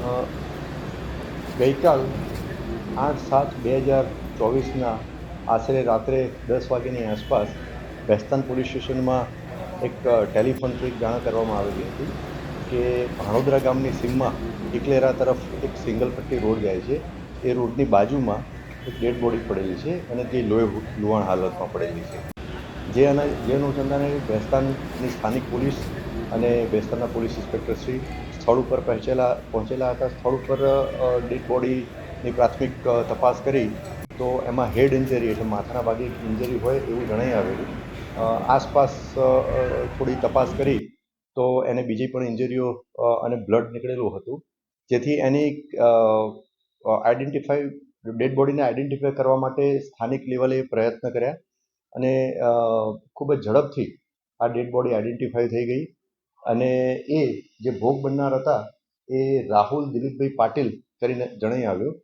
અ, ગઈકાલ 8/7/2024ના આશરે રાત્રે 10 વાગ્યાની આસપાસ ભેસ્તાન પોલીસ સ્ટેશનમાં એક ટેલિફોનથી એક જાણ કરવામાં આવેલી હતી કે ભાણોદરા ગામની સીમમાં ઇકલેરા તરફ એક સિંગલ પટ્ટી રોડ જાય છે. એ રોડની બાજુમાં એક ડેડ બોડી પડેલી છે અને તે લુહાણ હાલતમાં પડેલી છે. જે અનુસંધાને ભેસ્તાનની સ્થાનિક પોલીસ અને ભેસ્તાનના પોલીસ ઇન્સ્પેક્ટર શ્રી સ્થળ ઉપર પહોંચેલા હતા. સ્થળ ઉપર ડેડ બોડીની પ્રાથમિક તપાસ કરી તો એમાં હેડ ઇન્જરી એટલે માથાના ભાગે ઇન્જરી હોય એવું જણાઈ આવેલું. આસપાસ થોડી તપાસ કરી તો એને બીજી પણ ઇન્જરીઓ અને બ્લડ નીકળેલું હતું, જેથી એની ડેડ બોડીને આઈડેન્ટિફાઈ કરવા માટે સ્થાનિક લેવલે પ્રયત્ન કર્યા અને ખૂબ જ ઝડપથી આ ડેડ બોડી આઈડેન્ટિફાઈ થઈ ગઈ. અને એ જે ભોગ બનનાર હતા એ રાહુલ દિલીપભાઈ પાટીલ કરીને જણાઈ આવ્યું.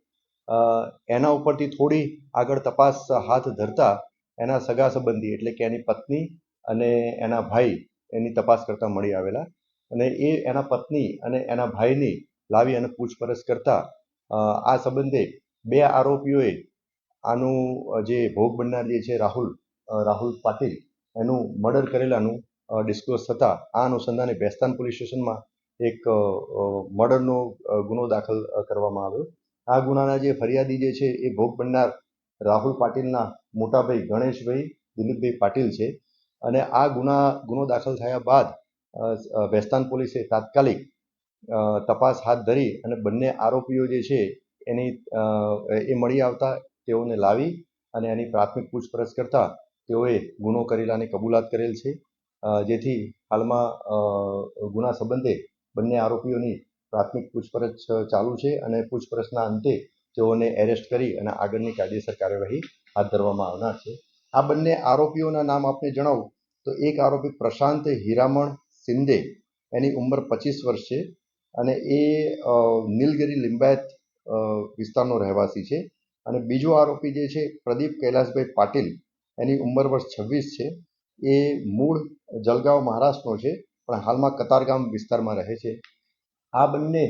એના ઉપરથી થોડી આગળ તપાસ હાથ ધરતા એના સગા સંબંધી એટલે કે એની પત્ની અને એના ભાઈ એની તપાસ કરતા મળી આવેલા અને એ એના પત્ની અને એના ભાઈની લાવી અને પૂછપરછ કરતા આ સંબંધે બે આરોપીઓએ આનું જે ભોગ બનનાર જે છે રાહુલ પાટીલ એનું મર્ડર કરેલાનું ડિસ્ક્લોઝ થતાં આ અનુસંધાને ભેસ્તાન પોલીસ સ્ટેશનમાં એક મર્ડરનો ગુનો દાખલ કરવામાં આવ્યો. આ ગુનાના જે ફરિયાદી જે છે એ ભોગ બનનાર રાહુલ પાટીલના મોટાભાઈ ગણેશભાઈ દિલીપભાઈ પાટીલ છે અને આ ગુનો દાખલ થયા બાદ ભેસ્તાન પોલીસે તાત્કાલિક તપાસ હાથ ધરી અને બંને આરોપીઓ જે છે એ મળી આવતા તેઓને લાવી અને એની પ્રાથમિક પૂછપરછ કરતા તેઓએ ગુનો કરેલાની કબૂલાત કરેલ છે, જેથી હાલમાં ગુના સંબંધે બંને આરોપીઓની પ્રાથમિક પૂછપરછ ચાલુ છે અને પૂછપરછના અંતે તેઓને એરેસ્ટ કરી અને આગળની કાયદેસર કાર્યવાહી હાથ ધરવામાં આવનાર છે. આ બંને આરોપીઓના નામ આપને જણાવું તો એક આરોપી પ્રશાંત હીરામણ શિંદે, એની ઉંમર 25 વર્ષ છે અને એ નીલગિરી લિંબાયત વિસ્તારનો રહેવાસી છે. અને બીજો આરોપી જે છે પ્રદીપ કૈલાસભાઈ પાટીલ, એની ઉંમર વર્ષ 26 છે. એ મૂળ જલગાંવ મહારાષ્ટ્રનો છે પણ હાલમાં કતારગામ વિસ્તારમાં રહે છે. આ બંને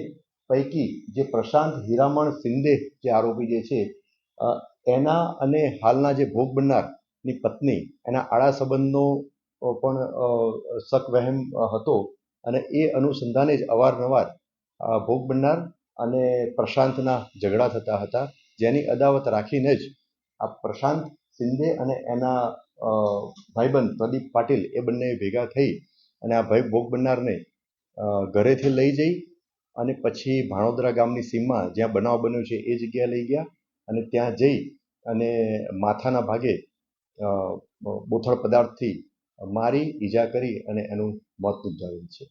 પૈકી જે પ્રશાંત હીરામણ શિંદે જે આરોપી જે છે એના અને હાલના જે ભોગ બનનારની પત્ની એના આડા સંબંધનો પણ શક વહેમ હતો અને એ અનુસંધાને જ અવારનવાર ભોગ બનનાર અને પ્રશાંતના ઝઘડા થતા હતા, જેની અદાવત રાખીને જ આ પ્રશાંત શિંદે અને એના ભાઈબંધ પ્રદીપ પાટીલ એ બંને ભેગા થઈ અને આ ભાઈ ભોગ બનનારને ઘરેથી લઈ જઈ અને પછી ભાણોદરા ગામની સીમમાં જ્યાં બનાવ બન્યો છે એ જગ્યાએ લઈ ગયા અને ત્યાં જઈ અને માથાના ભાગે બોથડ પદાર્થથી મારી ઈજા કરી અને એનું મોત નિપજાવેલ છે.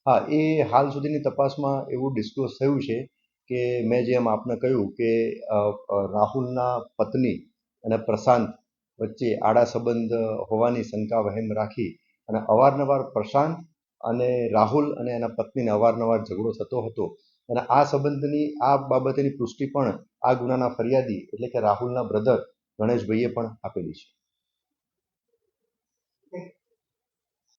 હા, એ હાલ સુધીની તપાસમાં એવું ડિસ્ક્લોઝ થયું છે કે મેં જેમ આપને કહ્યું કે રાહુલના પત્ની અને પ્રશાંત વચ્ચે આડા સંબંધ હોવાની શંકા વહેમ રાખી અને અવારનવાર પ્રશાંત અને રાહુલ અને એના પત્નીને અવારનવાર ઝઘડો થતો હતો અને આ સંબંધની આ બાબતેની પુષ્ટિ પણ આ ગુનાના ફરિયાદી એટલે કે રાહુલના બ્રધર ગણેશભાઈએ પણ આપેલી છે.